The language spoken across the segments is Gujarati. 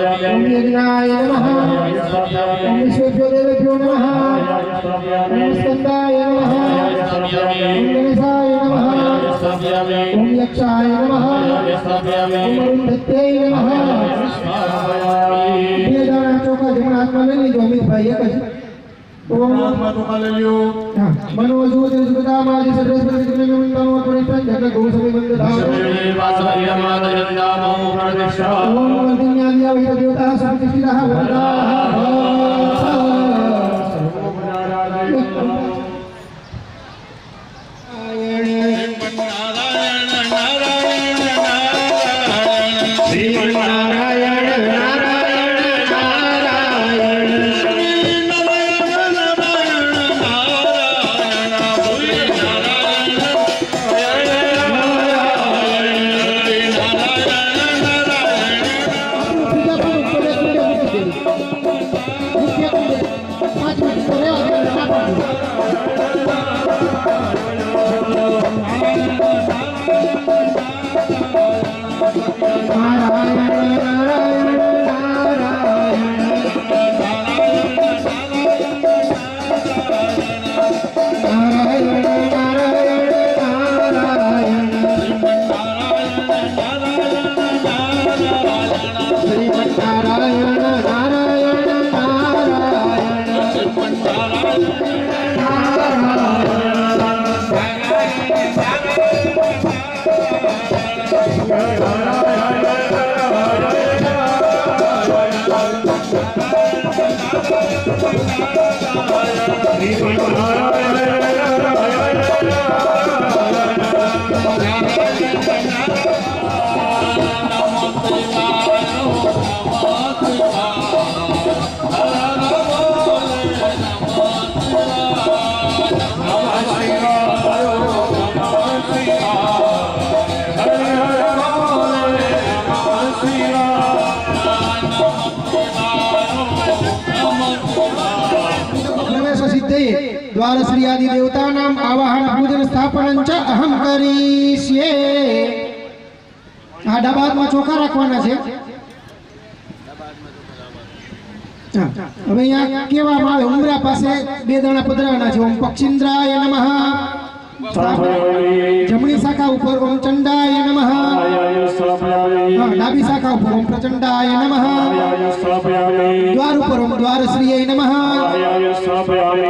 ओम यज्ञाय नमः ओम विश्वेभ्यो देवेभ्यो नमः ओम स्कंदाय नमः ओम गणेशाय नमः ओम यक्षाय नमः ओम अरुंधत्यै नमः वेदाना चौका जमना आत्मा ले लीजो अमित भाई एक જ ओम आत्मा चौका ले लियो मनोजो जगदामादि सर्वस्वती जितने में मंदाओ परिपन जगत गौ सभी मंदधाओ वासवय मादयन्दामो प्रदिशा ओम वर्धिन्यादिया विद देवता सुप्रतिष्ठितः वरदाः द्वार श्री आदि देवता नाम आवाहन पूजन स्थापन च अहम करीश्ये आ डबाद में चोखा रखवाना छे હવે અહીંયા કેવામાં આવે ઉમરા પાસે બે દાણા પધરાવાના છે ઓમ પક્ષિન્દ્રાય નમઃ જમણી શાખા ઉપર ઓમ ચંડાય નમઃ ડાબી શાખા ઉપર ઓમ પ્રચંડાય નમઃ દ્વાર ઉપર ઓમ દ્વારશ્રીય નમઃ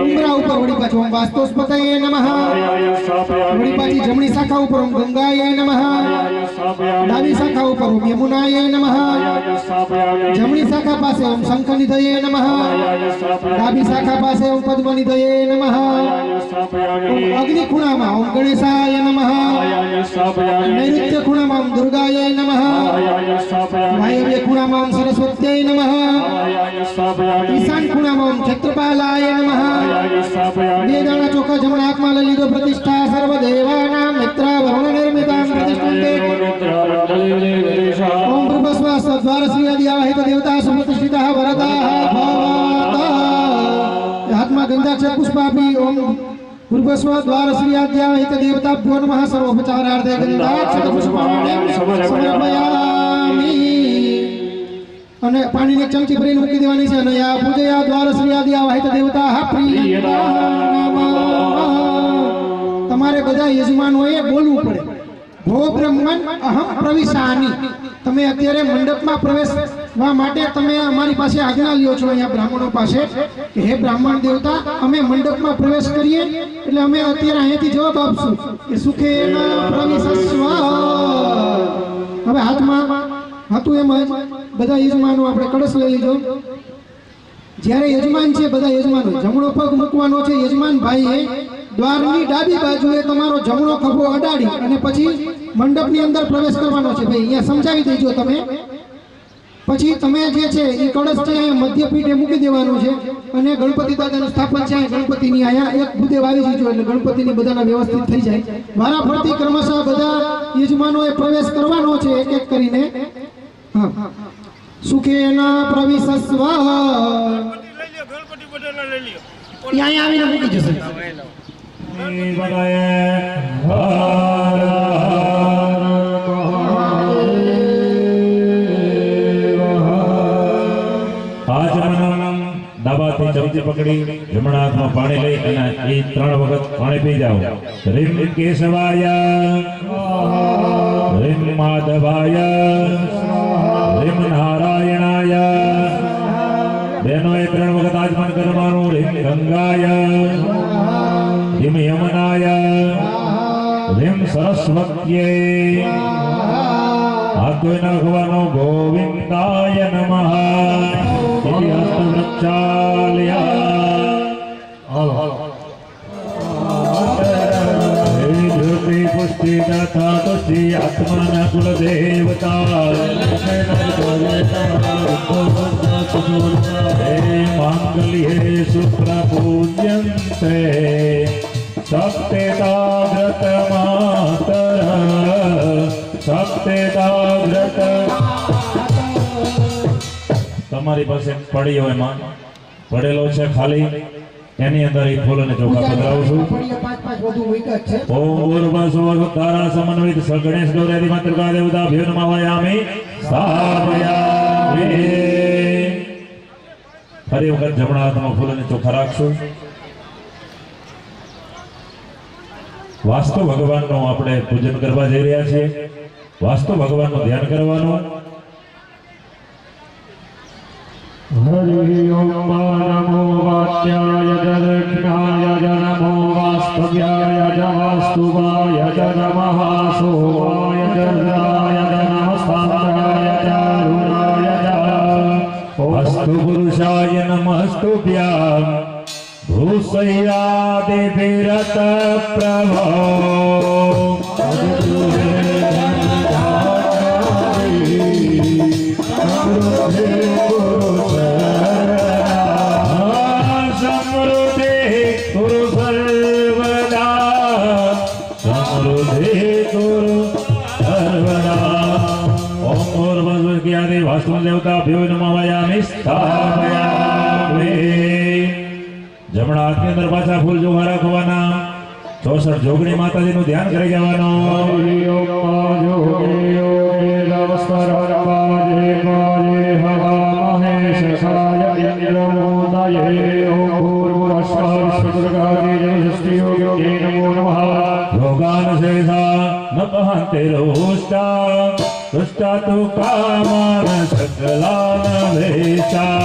ઉમરા ઉપર વળી પાછું ઓમ વાસ્તોસ્પતયે નમઃ વળી પાછી જમણી શાખા ઉપર ઓમ ગંગાય નમઃ ડાબી શાખા ઉપર ઓમ યમુનાય નમઃ જમણી શાખા પાસે ઓમ શંખનિધયે નમઃ ડાબી શાખા પાસે ઓમ પદ્મનિધયે નમઃ ઓમ અગ્નિ ખૂણામાં ओम गणेशाय नमः नैऋत्य खुणामां दुर्गाय नमः वायव्य खुणामां सरस्वत्यै नमः ईशान खुणामां छत्रपालाय नमः वेदाना चोखा जमना आत्मा ललितो प्रतिष्ठा सर्वदेवानां मित्रा वरुण निर्मितां प्रतिष्ठन्ते ओम भूपस्वास द्वार श्री आदि आवाहित देवता सुप्रतिष्ठितः वरदाः भवता आत्मा गंधाक्षर पुष्पापि ओम पूर्वस्व द्वार श्री आद्याहित देवताभ्यो नमः सर्वोपचारार्थे गंधाक्षर पुष्पाण्यं समर्पयामि અને પાણીની ચમચી ભરીને મૂકી દેવાની છે અને આ પૂજયા દ્વાર શ્રી આદ્યાહિત દેવતા પ્રિય તમારે બધા યજમાનોએ બોલવું પડે ભો બ્રહ્મન અહમ પ્રવિશામી તમે અત્યારે મંડપમાં પ્રવેશવા માટે તમે અમારી પાસે આજ્ઞા લ્યો છો અહીંયા બ્રાહ્મણો પાસે કે હે બ્રાહ્મણ દેવતા અમે મંડપમાં પ્રવેશ કરીએ એટલે અમે અત્યારે અહીંયાથી જવાબ આપશું કે સુખેન પ્રવિશસ્વ હવે હાથમાં હતું એમ જ બધા યજમાનો આપણે કળશ લઈ લીધો જ્યારે યજમાન છે બધા યજમાનો જમણો પગ મૂકવાનો છે યજમાન ભાઈએ દ્વારની ડાબી બાજુએ તમારો જમણો ખભો અડાડી અને પછી મંડપની અંદર પ્રવેશ કરવાનો છે ભાઈ અહીંયા સમજાવી દેજો તમે પછી તમે જે છે એ કળશ છે અહીંયા મધ્યપીઠે મૂકી દેવાનું છે અને ગણપતિ દાદાનું સ્થાપન છે ગણપતિની અહીંયા એક ભૂદેવ આવી જજો એટલે ગણપતિની બધાના વ્યવસ્થિત થઈ જાય વારાફરતી ક્રમશઃ બધા યજમાનોએ પ્રવેશ કરવાનો છે એક એક કરીને હા સુખેન પ્રવિશસ્વ ગણપતિ બધાના લઈ લ્યો અહીંયા આવીને મૂકી જશે ચમચી પકડી જમણા હાથમાં પાણી લઈ અને એ 3 વખત પાણી પી જાઓ. રીમ કેશવાય, રીમ માધવાય, રીમ નારાયણાય. બહેનોએ 3 વખત આજમન કરવાનું. રીમ ગંગાય, રીમ યમુનાય, રીમ સરસ્વત્યે. હાથ ધોઈ નાખવાનો. ગોવિંદાય નમઃ. ઇતિ હસ્તવૃક્ષાલયા. જ્યોતિ પુષ્ટિ તથા તુષ્ટિ આત્માના કુલદેવતા. હે માંગલ્યે સુપ્રપૂજ્યન્તે સપ્તેતાવ્રત માતર. સપ્તેતાવ્રત. તમારી પાસે પડી હોય માં પડેલો છે ખાલી, એની અંદર એ ફૂલ અને ચોખા પધરાવું છું. ઓમ ઉર્વસુવસુધારા સમન્વિત સગણેશ ગૌરાદી માતૃકા દેવતા ભ્યો નમાવયામિ સ્થાપયામિ. ફરી વખત જમણા હાથમાં ફૂલ અને ચોખા રાખશું. વાસ્તુ ભગવાનનું આપણે પૂજન કરવા જઈ રહ્યા છીએ. વાસ્તુ ભગવાનનું ધ્યાન કરવાનું. હરિ ઓમ નમો વાત્યાય દક્ષિણાય નમો વાસ્તવ્યાય વાસ્તુવાય નમઃ સોમાય ચંદ્રાય નમસ્તાય ચારુણાય. અસ્તુ પુરુષાય નમસ્તુભ્યામ ભૂષયાદિભિરત પ્રભો. વાસ્તુ દેવતા ભ્યો નમાવયામિ સ્થાપયામિ. જમણા હાથની અંદર પાછા ફૂલ જોવા રાખવાના. 64 જોગણી માતાજીનું ધ્યાન કરી જવાનો. રોગાન શેષા ન પહંતે રોષ્ટા દુષ્ટા તુ કામાન સકલાન વેશા.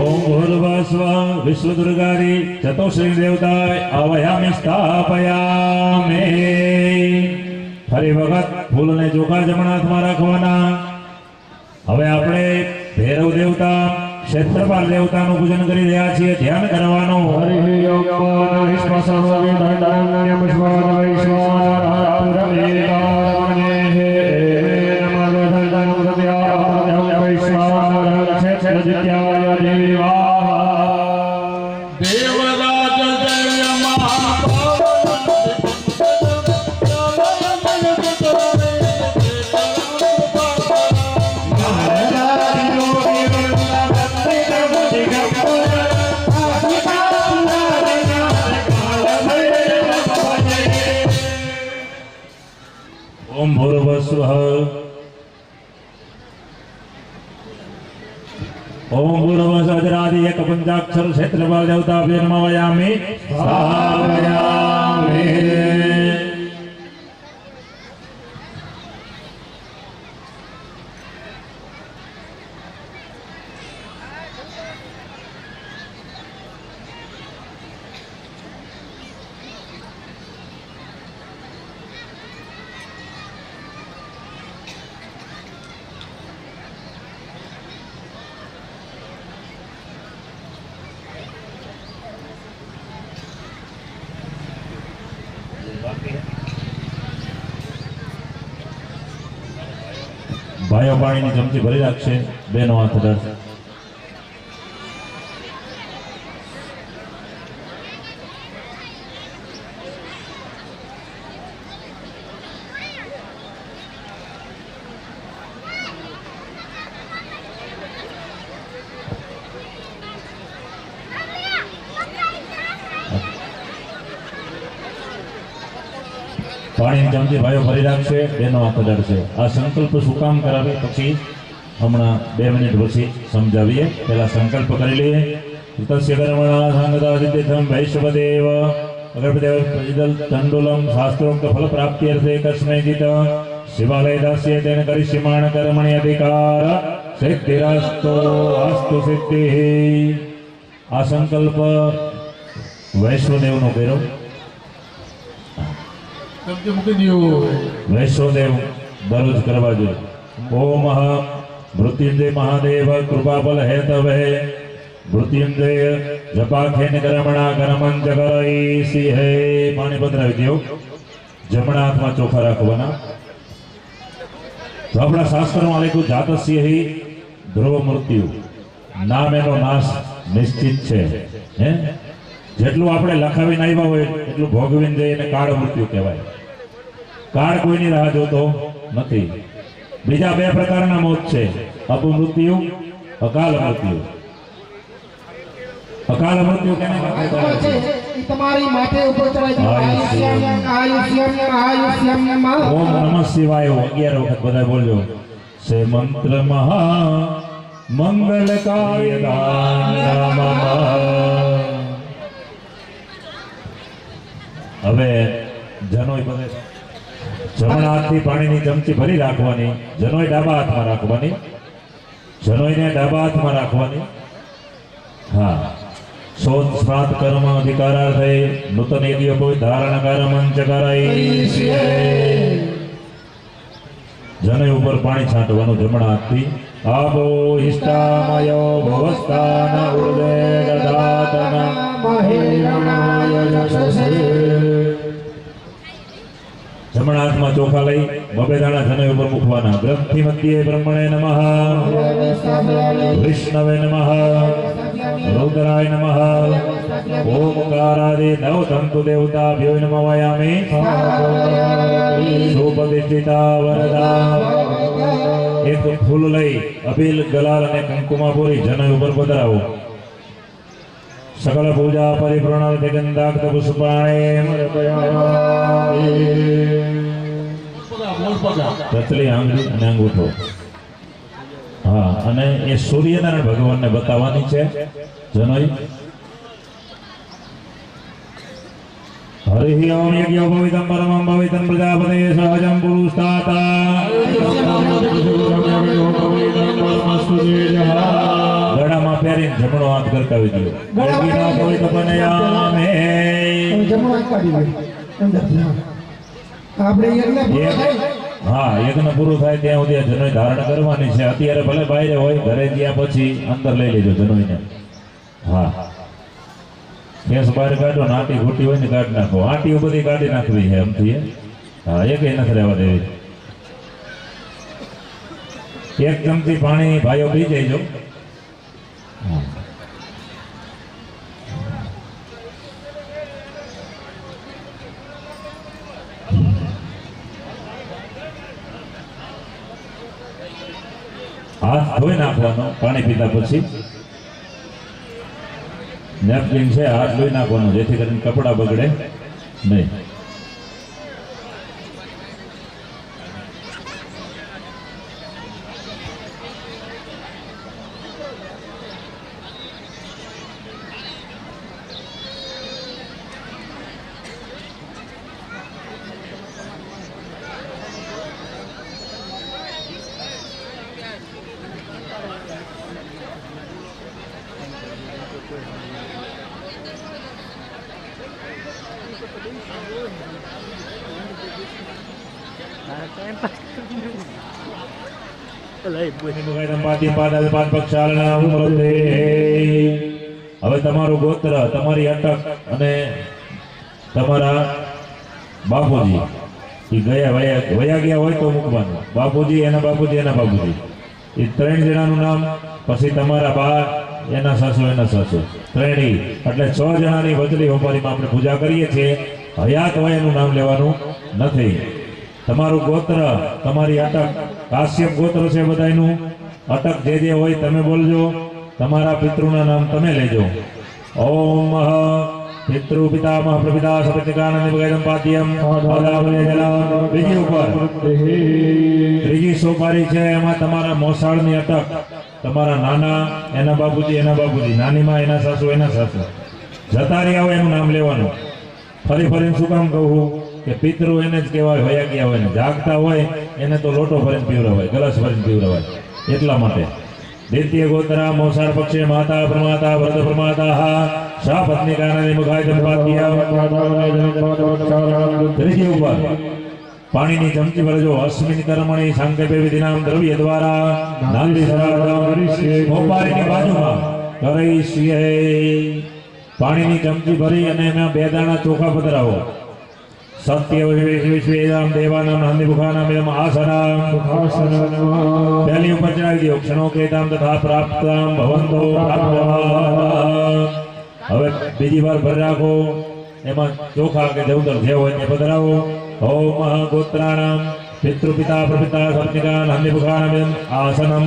ઓમ ભૂર્ભુવસ્વ વિશ્વદુર્ગારી ચતુશ્રી દેવતાય આવાયામિ સ્થાપયામિ. ફરી વખત ફૂલ અને ચોખા જમણા હાથમાં રાખવાના. હવે આપણે ભૈરવ દેવતા ક્ષેત્રપાલ દેવતાનું પૂજન કરી રહ્યા છીએ. ધ્યાન કરવાનું. હરિ ઓમ ઓમ ભૂર્ભુવસ્વ ઓમ ભૂર્ભુવસ્વજરાદિ એક પંચાક્ષર ક્ષેત્રપાલ દેવતાભ્યો નમાવયામિ સ્થાપયામિ. ભાઈઓ પાણીની ચમચી ભરી રાખશે. બેનો હાથ ધરશે. પાણીની ચમચી ભાઈઓ ભરી રાખશે, બેનો હાથ અડાડશે. આ સંકલ્પ શું કામ કરાવે પછી હમણાં 2 મિનિટ પછી સમજાવીએ. પહેલા સંકલ્પ કરી લઈએ. તસ્ય કર્મણા સંગતા સિદ્ધિથમ વૈશ્વદેવ અગરબદેવ પ્રજિદલ તંડુલમ શાસ્ત્રોક્ત ફલ પ્રાપ્ત્યર્થે કસ્મૈચિત શિવાલય દાસ્ય તેન કરિષ્યમાણ કર્મણિ અધિકાર સિદ્ધિરસ્તો અસ્તુ સિદ્ધિ. આ સંકલ્પ વૈશ્વદેવનો કર્યો. વૈશ્વદેવ દરરોજ કરવા જોઈએ. ઓમ મૃત્યુંજય મહાદેવ કૃપાબલ હેતવે મૃત્યુંજય જપાખેન કર્મણા કર્મંચ કરઈસી હે. પાણી પધરાવી દો. જમણા હાથમાં ચોખા રાખવાના. તો આપણા શાસ્ત્રમાં લખ્યું જાતસ્ય હિ ધ્રુવ મૃત્યુ, નામ એનો નાશ નિશ્ચિત છે. હે જેટલું આપણે લખાવીને આવ્યા હોય એટલું ભોગવીને જઈને કાળ મૃત્યુ કહેવાય. કાળ કોઈની રાહ જોતો નથી. બીજા 2 પ્રકારના મોત છે, અપમૃત્યુ, અકાલ મૃત્યુ. અકાલ મૃત્યુ કેને કહેવાય? ઈ તમારી માથે ઉપર ચડાઈ દો. આયુષ્યમ ઓમ નમઃ શિવાય 11 વખત બધા બોલજો. સે મંત્ર મહા મંગલકાય નમઃ. હવે જનોય બધે જમણા હાથથી પાણીની ચમચી ભરી રાખવાની. જનોય ડાબા હાથમાં રાખવાની. જનોયને ડાબા હાથમાં રાખવાની. હા. શોધ સ્માત કર્મ અધિકારાર્થે નૂતન યજ્ઞ કોઈ ધારણ કર્મંચ કરઈષ્યે. જનોય ઉપર પાણી છાંટવાનું જમણા હાથથી. આબો હિષ્ટામયો ભવસ્તાન ઉર્વે દદાતન મહેરણાય યશસે. જમણા હાથમાં ચોખા લઈ 2 દાણા જનોય ઉપર મૂકવાના. ગ્રંથિ મધ્યે બ્રહ્મણે નમઃ, વિષ્ણવે નમઃ, रुद्राय नमः. ओमकारादि 9 तंतु देवताभ्यो नमयामि. सुप्रतिष्ठिता वरदा. एक फूल लई अबील गलाल અને કંકુમા પૂરી જનોય ઉપર પધરાવો. सकल पूजा परिपूर्ण गंधाक्त पुष्पाणे રતલી આંગળી અને અંગૂઠો. હા, અને એ સૂર્યનારાયણ ભગવાનને બતાવવાની છે જનોય. હરિ ઓમ યજ્ઞ ભવિતમ પરમં ભવિતમ પ્રજાપતે સહજમ પુરુષાતા. ગળામાં પહેરીને જમણો હાથ ગરકાવી દો. ગળગીના ભવિત બનયામે. જમણો હાથ કાઢી લે. આપણે યજ્ઞ પૂરો થાય. હા, યજ્ઞ પૂરું થાય ત્યાં સુધી જનોય ધારણ કરવાની છે. અત્યારે ભલે બહાર હોય, ઘરે ગયા પછી અંદર લઈ લેજો જનોયને. હા, કેસ બહાર કાઢો ને આટી ઘૂંટી હોય ને કાઢી નાખો. આટીઓ બધી કાઢી નાખવી છે એમથી. હા, એક નથી રહેવા દેવી. 1 ચમચી પાણી ભાઈઓ પી જઈજો. હાથ ધોઈ નાખવાનો પાણી પીતા પછી. નેપકિન છે, હાથ ધોઈ નાખવાનો જેથી કરીને કપડા બગડે નહીં. હવે તમારું ગોત્ર, તમારી અટક અને તમારા બાપુજી વયા ગયા હોય તો મૂકવાનું. બાપુજી, એના બાપુજી, એના બાપુજી, એ 3 જણાનું નામ. પછી તમારા બા, એના સાસુ, એના સાસુ, ત્રણેય, એટલે 6 જણાની વચલી હોપારીમાં આપણે પૂજા કરીએ છીએ. હયાત હોય એનું નામ લેવાનું નથી. તમારું ગોત્ર, તમારી અટક, કાશ્યપ ગોત્ર છે બધાયનું. અટક જે હોય તમે બોલજો. તમારા પિતૃના નામ તમે લેજો. ઓમ પિતૃ પિતામહ પ્રપિતા સપતિકાનંદ વગેરમ પાદ્યમ પદાવલે જલા. બીજી ઉપર ત્રીજી સોપારી છે, એમાં તમારા મોસાળની અટક, તમારા નાના એના બાપુજી, નાની માં એના સાસુ જતા રહ્યા હોય એનું નામ લેવાનું. ફરી ફરીને શું કામ કહું કે પિતૃ એને જ કહેવાય, વયા ગયા હોય ને જાગતા હોય એને તો લોટો ભરીને પીવડાવાય, ગ્લાસ ભરીને પીવડાવાય. એટલા માટે દ્વિતીય ગોત્રા મોસાળ પક્ષે માતા પ્રમાતા વ્રત પ્રમાતા શા પત્ની કાનની મુખાય જન્માત્યા. ત્રીજી ઉપર પાણીની ચમચી ભરજો. અસ્મિન કર્મણી સંકલ્પે વિધિનામ દ્રવ્ય દ્વારા નાંદી શ્રાદ્ધમ સોપારીની બાજુમાં કરીશીએ. પાણીની ચમચી ભરી અને એમાં 2 દાણા ચોખા પધરાવો. સત્ય વિશ્વેદામ દેવાનામ નાંદી મુખાનામ એમ આસનામ. પહેલી ઉપર ચડાવી દો. ક્ષણો કેતામ તથા પ્રાપ્તામ ભવંતો પ્રાપ્તવાન. હવે બીજી વાર ભરી રાખો. એમાં ચોખા કે જવદર જે હોય તે પધરાવો. ઓમ ગોત્રાણામ પિતૃ પિતા પ્રપિતા સપતિકા નાંદી મુખાનામ એમ આસનમ.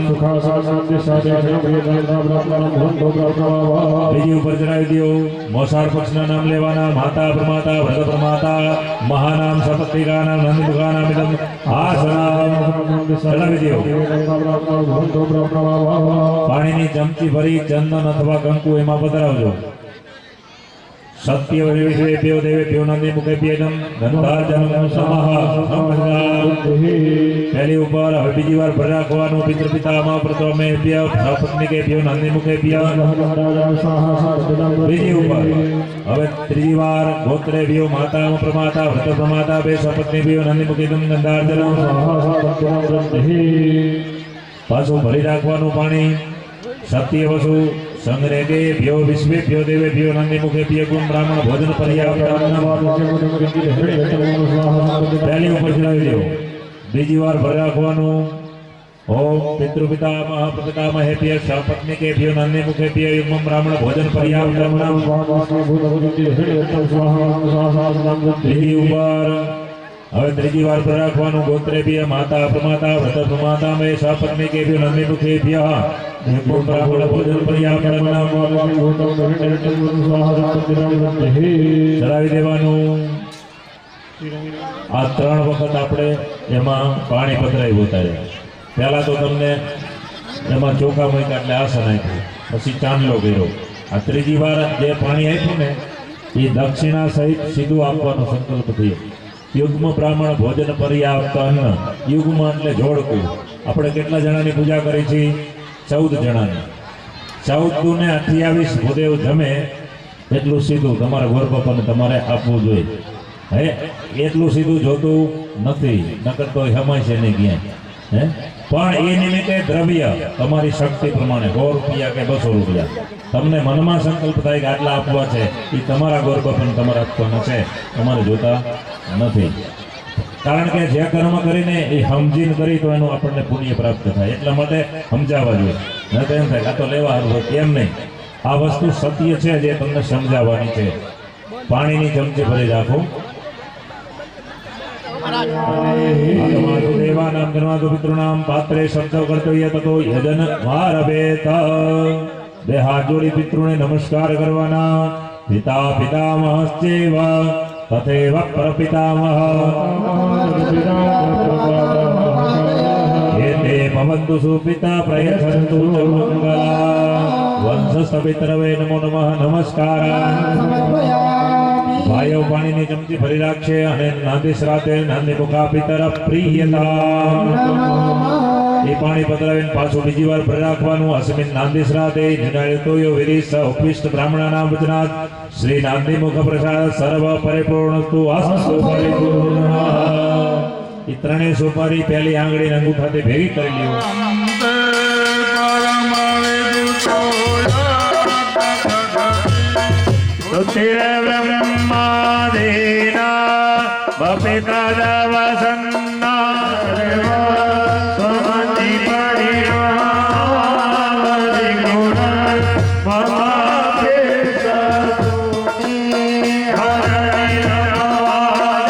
બીજી ઉપર ચડાવી દો. મોસાળ પક્ષના નામ લેવાના. માતા પ્રમાતા વ્રત પ્રમાતા મહાનામ સપતિકાનામ નાંદી મુખાનામ એમ આસનમ. ચડાવી દો. પાણીની ચમચી ભરી ચંદન અથવા કંકુ એમાં પધરાવજો. સત્ય વિશ્વેભ્યો દેવેભ્યો નાંદી મુખેભ્યમ ગંધાર્જનમ સમઃ. પહેલી ઉપર હવે બીજી વાર ભરી રાખવાનું. પિતૃ પિતામહ પ્રથમેભ્ય સપત્નીકેભ્યો નાંદી મુખેભ્ય. બીજી ઉપર હવે ત્રીજી વાર ગોત્રેભ્યો માતા પ્રમાતા વ્રત પ્રમાતા બે સપત્નીભ્યો નાંદી મુખેભ્યમ ગંધાર્જનમ. પાછું ભરી રાખવાનું પાણી. સત્ય વસુ સંગ્રહે ભ્યો વિશ્વેભ્યો દેવેભ્યો નાંદી મુખેભ્ય ગુણ બ્રાહ્મણ ભોજન પર્યાપ્ત. પહેલી ઉપર ચડાવી દો. બીજી વાર ભરી રાખવાનું. ઓમ પિતૃ પિતામહ પ્રપિતામહેભ્ય સપત્નીકેભ્યો નાંદી મુખેભ્ય યુગ્મ બ્રાહ્મણ ભોજન પર્યાપ્ત. ત્રીજી ઉપર હવે ત્રીજી વાર ભરી રાખવાનું. ગોત્રેભ્ય માતા પ્રમાતા વ્રત પ્રમાતા મે સપત્નીકેભ્યો નાંદી મુખેભ્ય યુગ્મ બ્રાહ્મણ ભોજન પર્યાપ્ત. ચડાવી દેવાનું. આ 3 વખત આપણે એમાં પાણી પધરાવી ઉતાર્યા. પહેલા તો તમને એમાં ચોખા મૂક્યા એટલે આસન આપ્યું, પછી ચાંદલો કર્યો. આ ત્રીજી વાર જે પાણી આપ્યું ને એ દક્ષિણા સહિત સીધું આપવાનો સંકલ્પ થયો. યુગ્મ બ્રાહ્મણ ભોજન પર્યાપ્ત અન્ન. યુગ્મ એટલે જોડકું. આપણે કેટલા જણાની પૂજા કરી છે? 14 જણાની. 14 ને 28 ભૂદેવ જમે એટલું સીધું તમારા ગોરબાપાને તમારે આપવું જોઈએ. હે એટલું સીધું જોતું નથી, નકર તો હમાય છે નહીં ક્યાંય. હે પણ એ નિમિત્તે દ્રવ્ય તમારી શક્તિ પ્રમાણે 100 રૂપિયા કે 200 રૂપિયા તમને મનમાં સંકલ્પ થાય કે આટલા આપવા છે, એ તમારા ગોરબાપાને તમારે આપવાના છે, તમારે જોતા નથી. કારણ કે જે કર્મ કરીને એ સમજીને કરી તો એનું આપણને પુણ્ય પ્રાપ્ત થાય. એટલા માટે સમજાવવા જોઈએ. ન તો એમ થાય આ તો લેવા હારું હોય, એમ નહીં. આ વસ્તુ સત્ય છે જે તમને સમજાવવાની છે. પાણીની ચમચી ભરી રાખો. દેવાનામ ગણવાતો પિતૃનામ પાત્રે શબ્દ કર્તવ્ય તતો યજન વારભેત. 2 હાથ જોડી પિતૃને નમસ્કાર કરવાના. પિતા પિતામહશ્ચેવ તથૈવ પરપિતામહ. એતે ભવન્તુ સુપિતા પ્રયચ્છન્તુ ચ મંગલા. વંશસ્થ પિતરવે નમો નમઃ. નમસ્કાર. ભાઈઓ પાણીની ચમચી ભરી રાખશે અને નાંદી શ્રાદ્ધે નાંદી મુખા પિતર પ્રિયતા. એ પાણી પધરાવીને પાછું બીજી વાર ભરી રાખવાનું. અસ્મિન નાંદી શ્રાદ્ધે નિર્ણયતોયો વિરિસ ઉપવિષ્ટ બ્રાહ્મણાનામ વચનાत् શ્રી નાંદી મુખ પ્રસાદ સર્વ પરિપૂર્ણસ્તુ અસ્તુ પરિપૂર્ણ. એ 3 સોપારી પહેલી આંગળી અંગૂઠાથી ભેગી કરી લ્યો. બ્રહ્માદીના બપિતા દવસન્ના સ્વમતિ પરિણામતિ ગુણ મમાપે સતુતિ હરિ નમાદ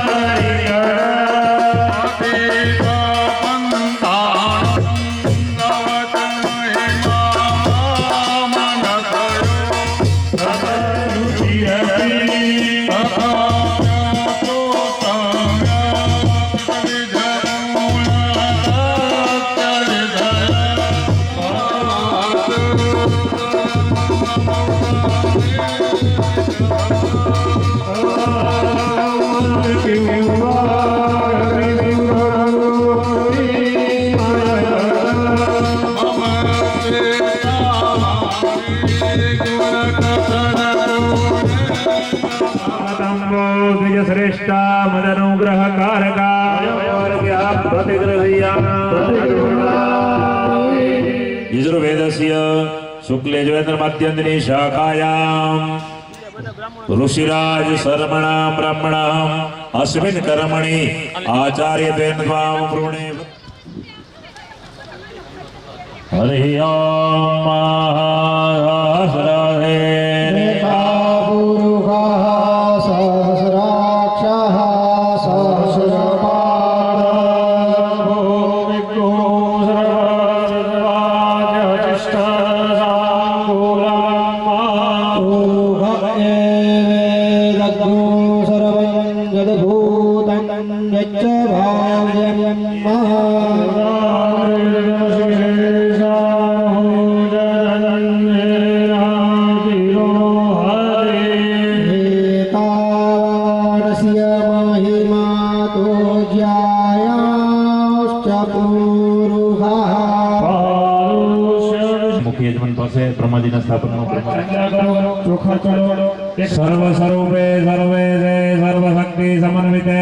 પરિકર પૂજ્ય શ્રેષ્ઠા મદનુગ્રહ કારકા પ્રતિગ્રહ્યા यजुर्वेदस्य शुक्लयजुर्वेदमाद्यन्तिनी शाखायां ऋषिराज शर्मणां ब्रह्मणां अस्मिन् कर्मणि आचार्यत्वेन त्वां ब्रूणे हरि ओम सहस्रहे मुख्य यजमान પાસે બ્રહ્માજીના સ્થાપનનો સર્વ સ્વરૂપે સર્વે સર્વ શક્તિ સમન્વિતે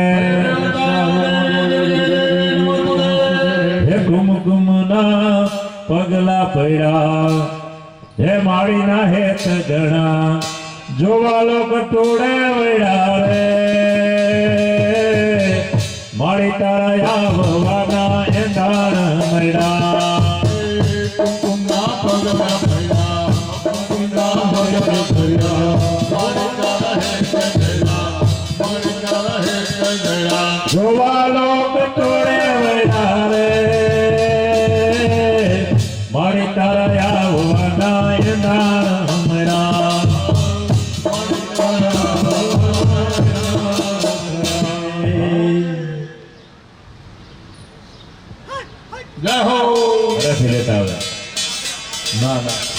હે કુમકુમના પગલા પડ્યા હે માળીના હેત ગણા જોવાલો કટોળે વળ્યા રે માળી તારા આવવાના એંધાણ મળ્યા જોવાલો કટોળે વળ્યા રે મારી તારા આવવાના એંધાણ મળ્યા જય હો લેતા આવે ના ના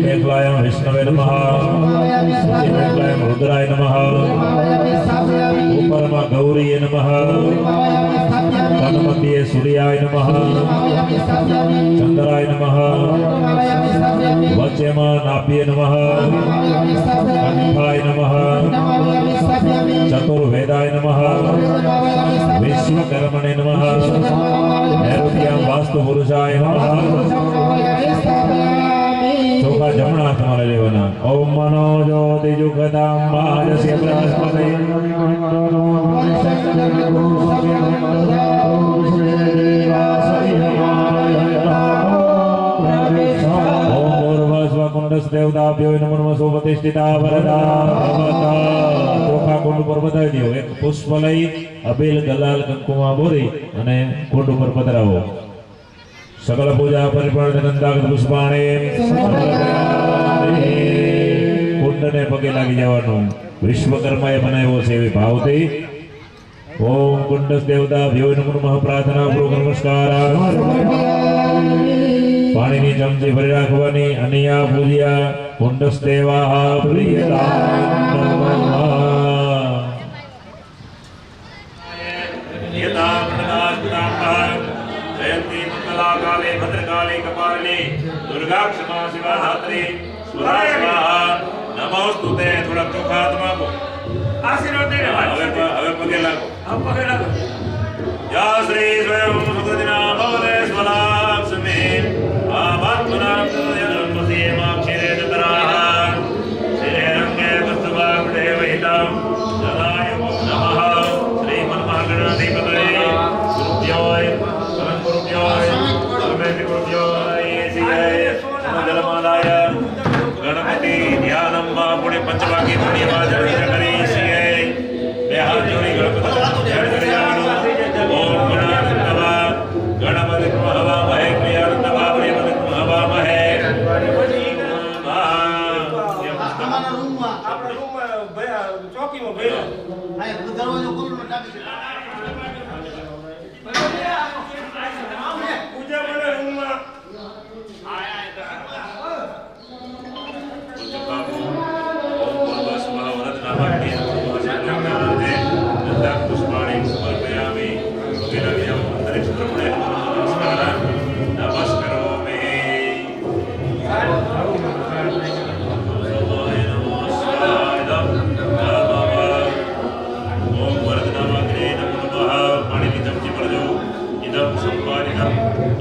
मेघलायं विष्णवे नमः मेघलायं रुद्राय नमः उपरमा गौरीये नमः गणपतिये सूर्याय नमः चंद्राय नमः वच्येमा नाभ्ये नमः कंठाय नमः चतुर्वेदाय नमः विश्वकर्मणे नमः नैऋत्यां वास्तुपुरुषाय नमः चोखा जमना तुम्हारे लेवना ओम मनो ज्योति जुगदाम महाजस्य बृहस्पति ओम पूर्वस्व कुंडस देवताभ्यो नमो नमः सुप्रतिष्ठिता वरदा भवता चोखा कुंड पर बधाई दियो एक पुष्प लई अबील गलाल कंकुमा बोरी અને કુંડ ઉપર પધરાવો सकल पूजा परिपूर्ण गंधागत पुष्पाणे कुंड ने पगे लागी जवानु विश्वकर्माए बनाव्यो छे एवी भावथी ओम कुंडस देवता भ्यो नमः प्रार्थना पूर्वक नमस्कार पाणीनी चमची भरी राखवानी अनिया पूज्या कुंडस देवा प्रियता काले भद्रकाले कपाले दुर्गा क्षमा शिवा धात्री सुराय स्वाहा नमोस्तुते थोड़ा चोखात्मा को आशीर्वाद देने वाले હવે પગે લાગો આપ પગે લાગો या श्री स्वयं सुखदिना भवते स्वलाक्ष्मी आवात्मनां तदयनमसि माक्षिरे ततराः श्रीरङ्गे वस्तुवाग्दे वहितं जलाय नमः श्रीमन्महागणाधिपतये गुरुभ्योय परमगुरुभ्योय गणपति ध्यानम पुणे पंचवाक्य गणपति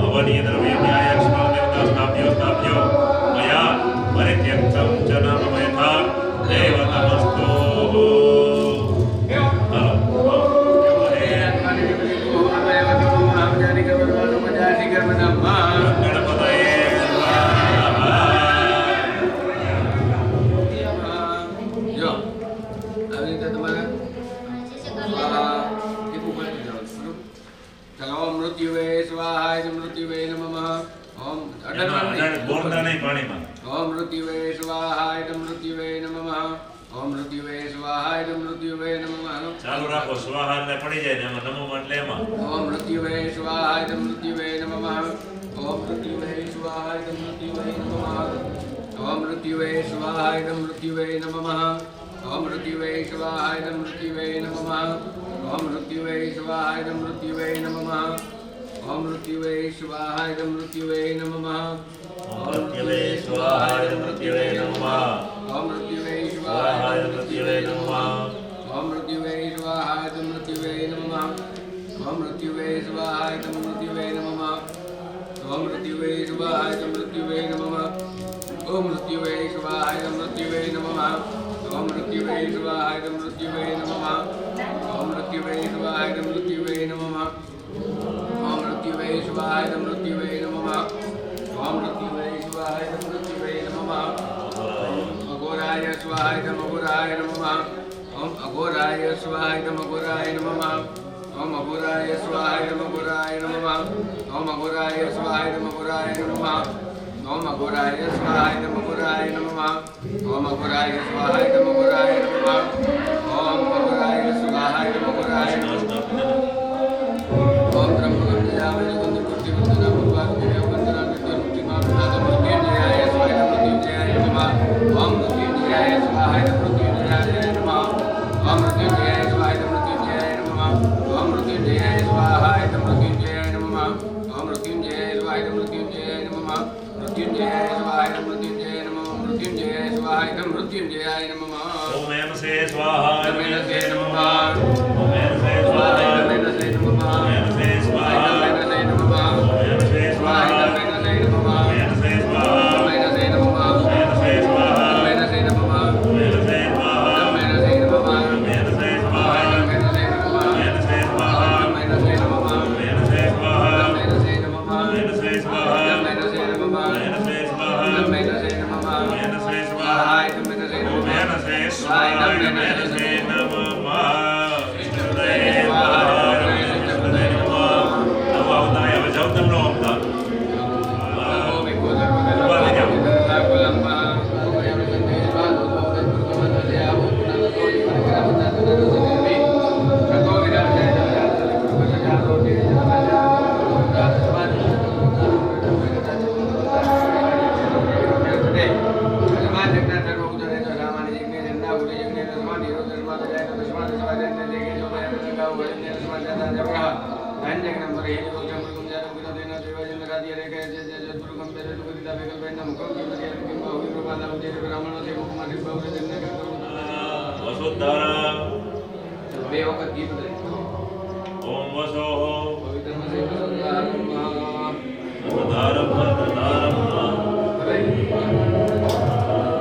અવનીય દ્રવ્યમ્યાય સ્મરણ દેવતા સ્થાપ્યો મયા પરિત્યક્તમ ચ નામ મેથા દેવતમસ્તુ મૃત્યુવે સ્વાહાય મૃત્યુવે નમઃ ઓમ બોલતા નહીં પાણીમાં ઓમ મૃત્યુવે સ્વાહાય મૃત્યુવે નમઃ ઓમ મૃત્યુવે સ્વાહાય મૃત્યુવે નમઃ ચાલુ રાખો સ્વાહા એટલે પડી જાય ને એમાં નમો એટલે એમાં ઓમ મૃત્યુવે સ્વાહાય મૃત્યુવે નમઃ ઓમ મૃત્યુવે સ્વાહાય મૃત્યુવે નમઃ ઓમ મૃત્યુવે સ્વાહાય મૃત્યુવે નમઃ ઓમ મૃત્યુવે સ્વાહાય મૃત્યુવે નમઃ ઓમ મૃત્યુવે સ્વાહાય મૃત્યુવે નમઃ ઓમ મૃત્યુવે સ્વાહાય મૃત્યુવે નમઃ ઓમ મૃત્યુવે સ્વાહાય મૃત્યુવે નમઃ ઓમ મૃત્યુવે સ્વાહાય મૃત્યુવે નમઃ ઓમ મૃત્યુવે સ્વાહાય મૃત્યુવે નમઃ ઓમ મૃત્યુવે સ્વાહાય મૃત્યુવે નમઃ ઓમ મૃત્યુવે સ્વાહાય મૃત્યુવે નમઃ ઓમ મૃત્યુવે સ્વાહાય મૃત્યુવે નમઃ ઓમ મૃત્યુવે સ્વાહાય મૃત્યુવે નમઃ ઓમ મૃત્યુવે સ્વાહાય મૃત્યુવે નમઃ ઓમ મૃત્યુવે સ્વાહાય મૃત્યુવે નમઃ ઓમ મૃત્યુવે સ્વાહાય મૃત્યુવે નમઃ અઘોરાય સ્વાહાય અઘોરાય નમઃ ઓમ અઘોરાય સ્વાહાય અઘોરાય નમઃ ઓમ અઘોરાય સ્વાહાય અઘોરાય નમઃ ઓમ અઘોરાય સ્વાહાય અઘોરાય નમઃ ઓમ અઘોરાય સ્વાહાય અઘોરાય નમઃ ઓમ અઘોરાય સ્વાહાય અઘોરાય નમઃ ઓમ અઘોરાય સ્વાહાય અઘોરાય નમઃ ઓમ બ્રહ્મગંધાય જગન્નાથ ભગવાન વંદના નિત્યમૂર્તિમાં મૃત્યુંજયાય સ્વાહાય મૃત્યુંજયાય નમઃ ઓમ મૃત્યુંજયાય સ્વાહાય મૃત્યુંજયાય નમઃ ઓમ મૃત્યુંજયાય સ્વાહાય મૃત્યુંજયાય નમઃ ઓમ મૃત્યુંજયાય સ્વાહાય મૃત્યુંજયાય નમઃ ઓમ મૃત્યુંજયાય સ્વાહાય મૃત્યુંજયાય નમઃ મૃત્યુંજયાય સ્વાહાય મૃત્યુંજયાય નમઃ મૃત્યુંજયાય સ્વાહાય મૃત્યુંજયાય નમઃ ઓમ એમ સે સ્વાહા નમઃ નમઃ ઓમ એમ સે સ્વાહા નમઃ નમઃ ઓમ એમ સે સ્વાહા નમઃ નમઃ ઓમ એમ સે સ્વાહા નમઃ નમઃ ઓમ એમ સે સ્વાહા નમઃ નમઃ ઓમ એમ સે સ્વાહા નમઃ નમઃ ઓમ એમ સે સ્વાહા નમઃ ઓમ એમ સે સ્વાહા નમઃ ઓમ એમ સે સ્વાહા ઓમ એમ સે સ્વાહા ઓમ એમ સે સ્વાહા ઓમ એમ સે સ્વાહા ઓમ એમ સે સ્વાહા ઓમ એમ સે સ્વાહા ઓમ એમ સે સ્વાહા ઓમ એમ સે સ્વાહા ઓમ એમ સે સ્વાહા ઓમ એમ સે વસુધારા બે વખત ગીત ઓમ વસોહો પવિત્ર મસે વસુધારમ વસુધારમ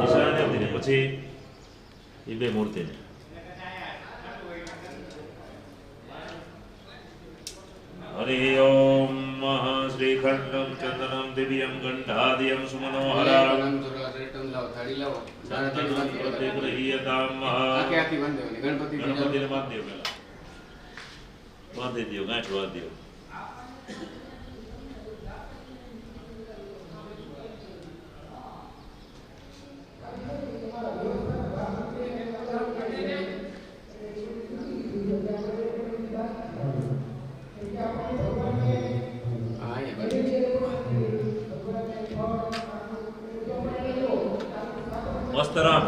ઈશાન્ય આપીને પછી એ બે મૂર્તિને હરિ ઓમ શ્રીખંડમ ચંદનમ દિવ્યમ ગંધાદિયમ સુમનોહરામ પ્રતિગૃહ્યતામ ગણપતિને બાંધી દો પેલા બાંધી દો ગાંઠ બાંધી દો વસ્ત્રામ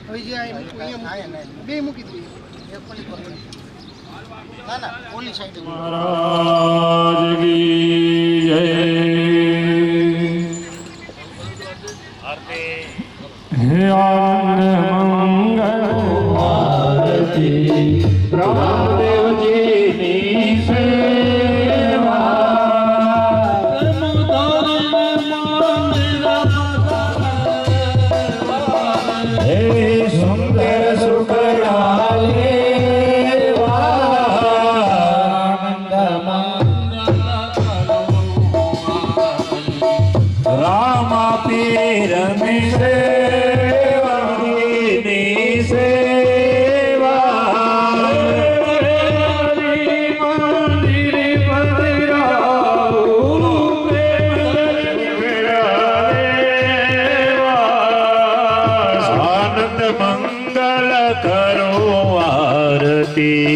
હવે જે આ અહીંયા બે મૂકી દઈએ એક પલી પર ના ના ઓલી સાઈડ મહારાજ કી જય હે આનંદ મંગળ આરતી રામદેવજીની સેવા હે સુંદર સુખડાલે રામા પીરની સેવાની સેવા મંદિર પધરાવું આનંદ મંગલ કરો આરતી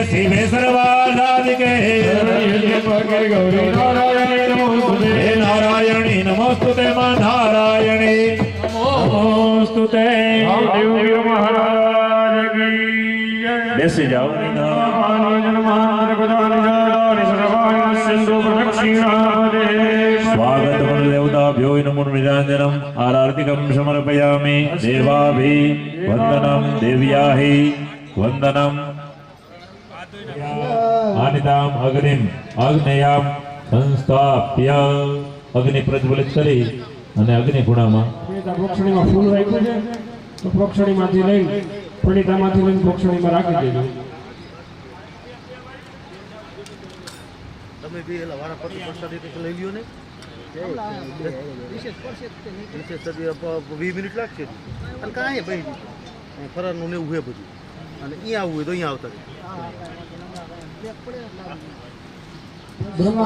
शिवे सर्वासाधिके हे नारायणी नमोस्तुते मां नारायणी नमोस्तुते महाराज की बेसी जाओ स्वागत देवताभ्यो नमो निरांजनम आरतिकं समर्पयामि देवाभि वंदनम देव्याहि वंदनम आनिताम अग्निम अग्नयाम संस्थाप्य अग्नि प्रज्वलित કરી અને અગ્નિ કુંડામાં પ્રોક્ષણીમાં ફૂલ રાખ્યું છે તો પ્રોક્ષણીમાંથી લઈ પ્રણીતામાંથી લઈને પ્રોક્ષણીમાં રાખી દેજો. તમે બી એલા વારા પછી પ્રસાદી કંઈક લઈ લ્યો ને વિશેષ 20 મિનિટ લાગશે અને કાંઈ ભાઈ ફરારનું ને એવું છે બધું અને અહીંયા આવવું હોય તો અહીંયા આવતા ઓમ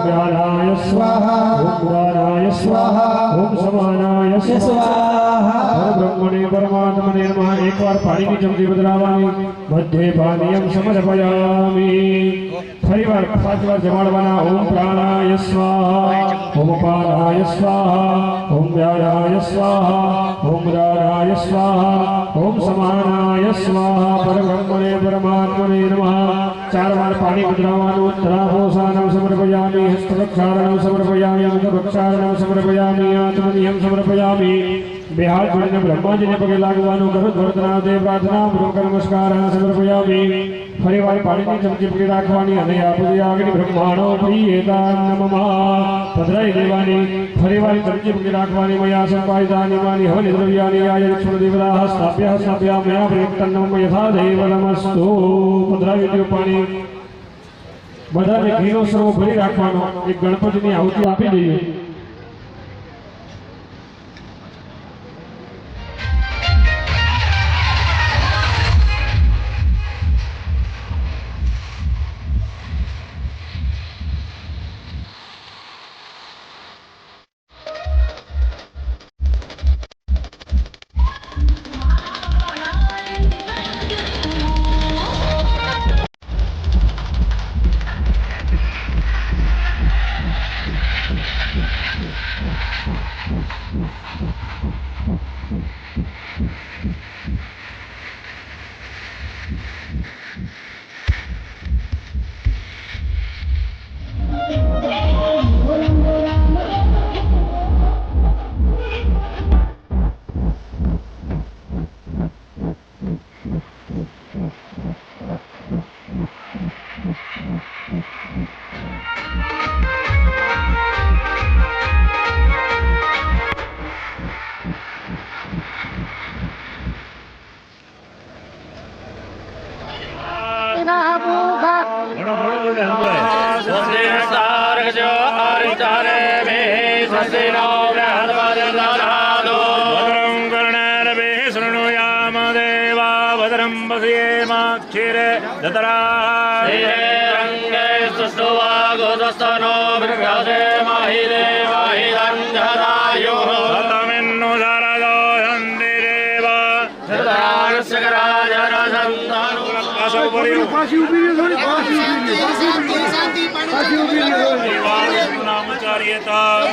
વ્યારાય સ્વાહા ઓમ ઉદારાય સ્વાહા ઓમ સમાનાય સ્વાહા બ્રહ્મણે પરમાત્મને નમઃ. એકવાર પાણીની ચમચી બદલાવાની મધ્યે પાનીયમ સમર્પયામિ. ફરીવાર 5 વાર જમાડવાના. ઓમ પ્રાણાય સ્વાહા ઓમ અપાનાય સ્વાહા ઓમ વ્યારાય સ્વાહા ઓમ ઉદારાય સ્વાહા ઓમ સમાનાય સ્વાહા પરબ્રહ્મણે પરમાત્મને નમઃ. 4 વાર પાણી બદલાવાનું. તરાભોસાનમ સમર્પયામિ હસ્તરક્ષાણમ સમર્પયામિ અંગરક્ષાણમ સમર્પયામિ આત્મનિયમ સમર્પયામિ. 2 હાથ જોડીને બ્રહ્માજીને પગે લાગવાનું. ગરુડ વર્તનાદે પ્રાર્થના પૂર્વક નમસ્કાર સમર્પયામિ. ફરીવાર પાણીની ચમચી પકડી રાખવાની અને આ બધી આગળ બ્રહ્માણો પ્રિયેતા નમઃ પધરાઈ દેવાની. ફરીવાર ચમચી પકડી રાખવાની. મયા સંપાયિતાની માની હવનિ દ્રવ્યાની આય લક્ષ્મણ દેવતા સ્થાપ્યા સ્થાપ્યા મયા પ્રેતન્નમ યથા દેવ નમસ્તુ. પધરાવી દો પાણી. બધાને ઘીનો સર્વ ભરી રાખવાનો. એક ગણપતિની આહુતિ આપી દઈએ. ભદ્રં કર્ણેરભિઃ શૃણુયામ દેવા ભદ્રં પશ્યેમાક્ષીરે સતમિન્નો શારદો હંતિ દેવા પ્રકાશો પર્યો નામચાર્યતા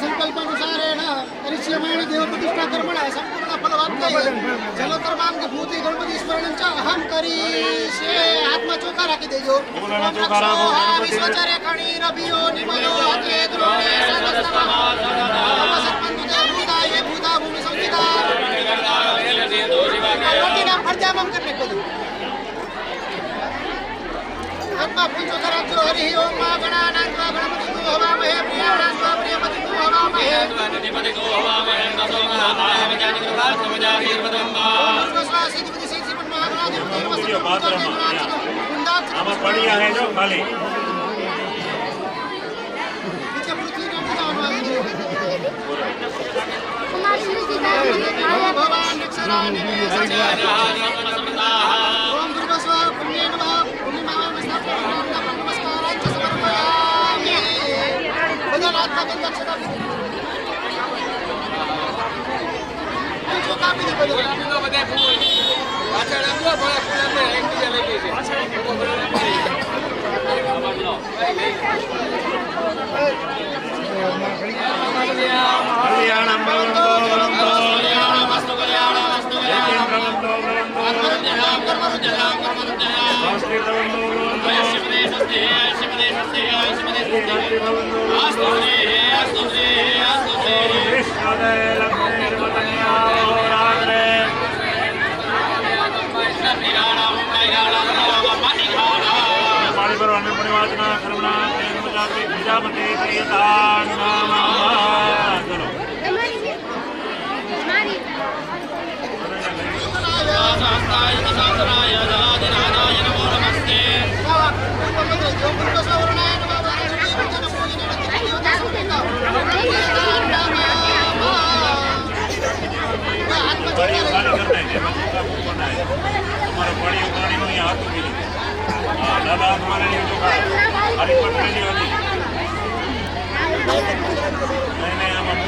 સંકલ્પાનુસારેણ કરિષ્યમાણ દેવ પ્રતિષ્ઠા કર્મણા સંપૂર્ણ ફલવાપ્તયે જલોતર્મામ ભૂતિ ગણપતિ સ્મરણં ચ અહં કરીષ્યે હાથમાં ચોખા રાખી દેજો ચોખામાં ચોખા રાખો, ગણપતિ. વિશ્વચર્ય ખણી રવિયો નિમયો હાથે દ્રોણે સદસ્તમા સર્પંતુ તે ભૂતાય ભૂતા ભૂમિ સંહિતા ગણપતિના ફરજામમ કરને કોદું હાથમાં ફૂલ ચોખા રાખજો હરિ ઓમ મા ગણાનાત્વા ગણપતિ તું હવામહે પ્રિયાણાત્વા પ્રિયપતિ તું હવામહે આમાં પડ્યા હે જો ખાલી કલ્યાણમ ભવંતો ભવંતો એકેન ભવંતો ભવંતો સ્વાસ્તિ ભવંતો ભવંતો વિશ્વદે લક્ષ્મીર્વતન્યાહોરાત્રે પાણી ભરવાનું પુણ્યવાચના કર્મણા પ્રજાપતિ પ્રજાપતિ પ્રિયતા નામ ચલો પાણી ખાલી કરતા છે તમારો પાણી પાણીનો અહીંયા હાથ મૂકી દીધો હા દાદા તમારે નહીં તો ખાલી પટરેલી હતી નહીં આમાં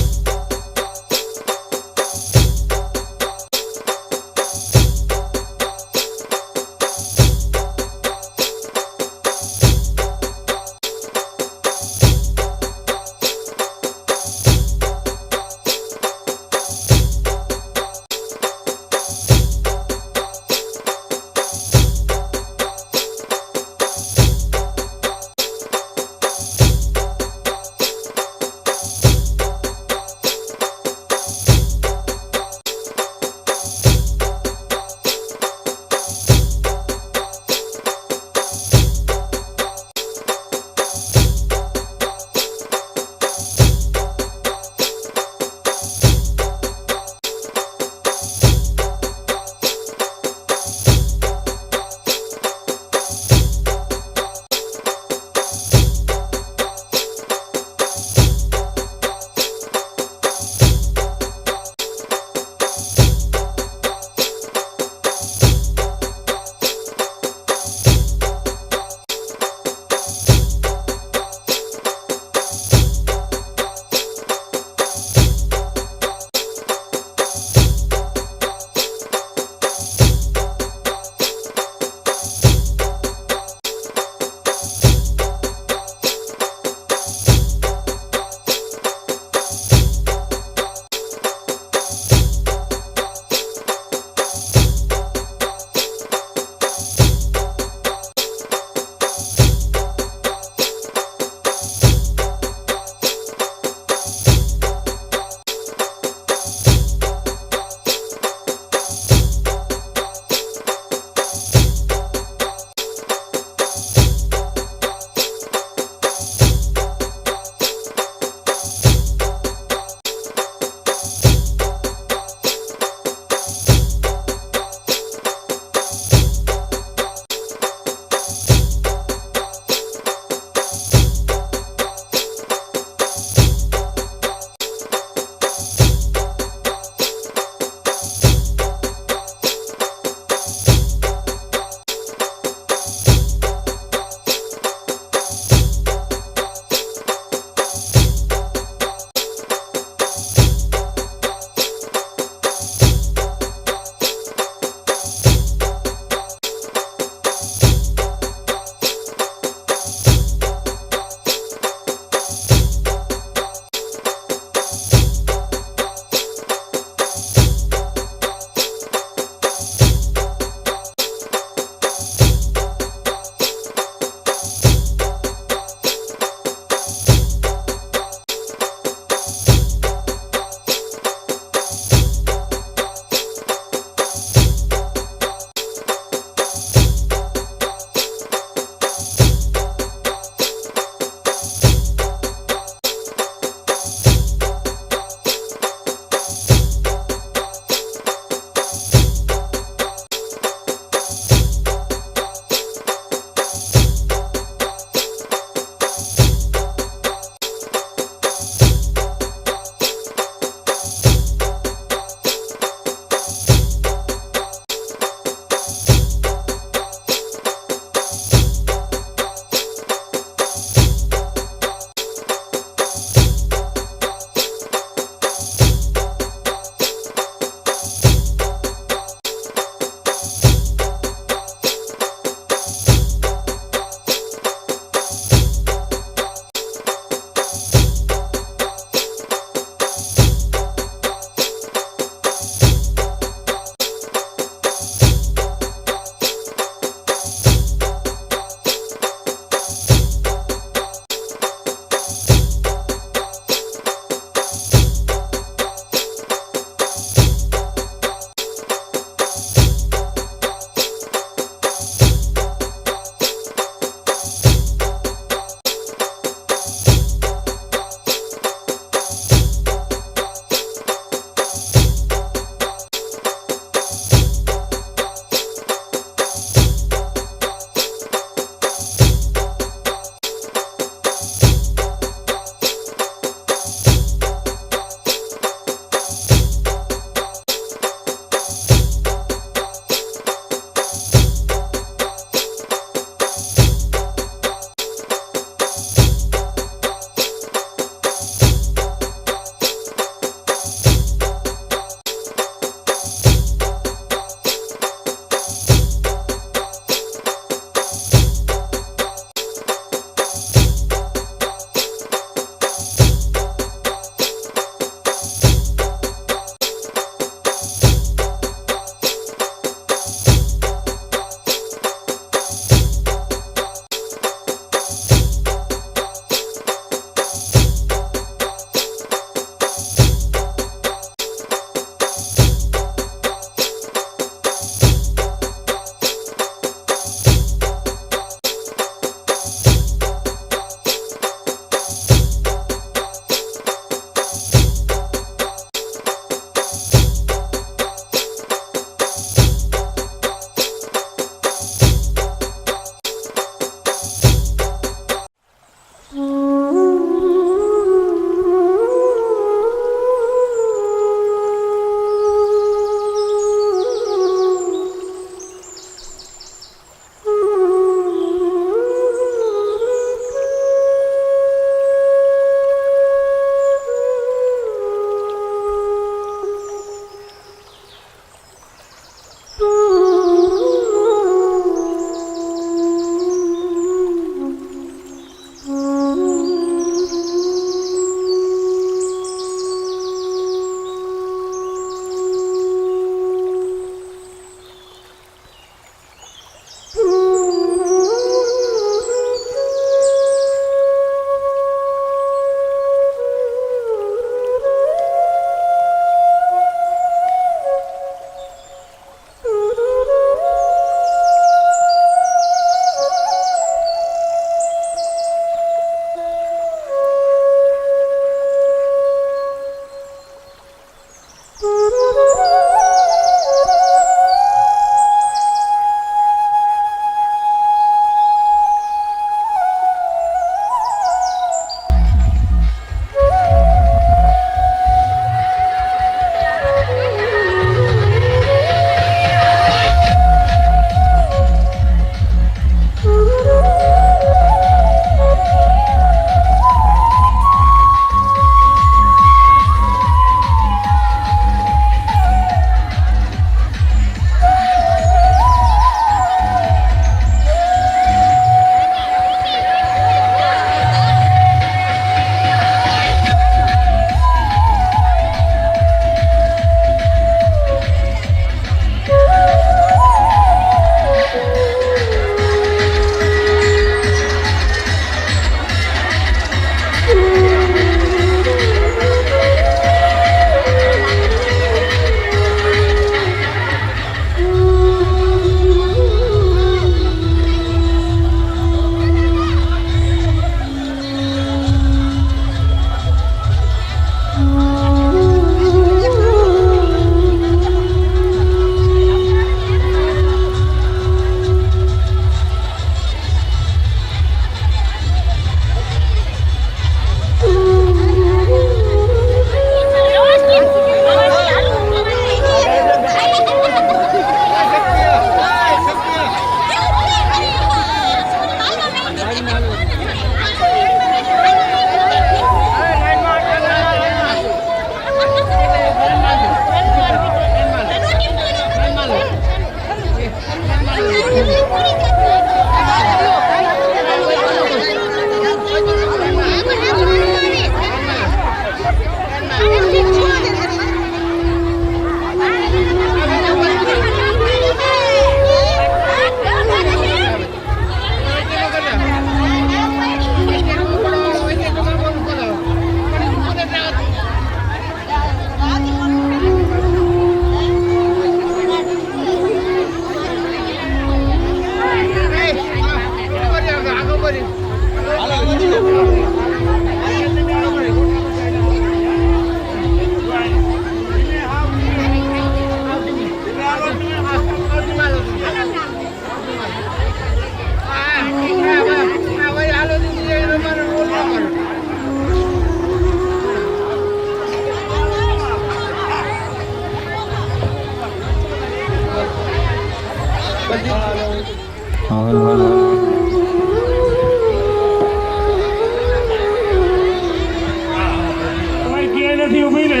કોઈ કે નથી ઊભી ને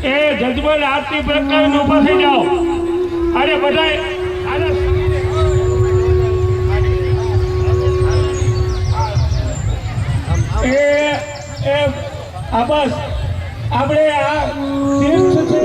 એ જજમાન આરતી પ્રગટાવીને ઊભા થઈ જાઓ. અરે બધાય એ આ બસ આપણે આ તીર્થ છે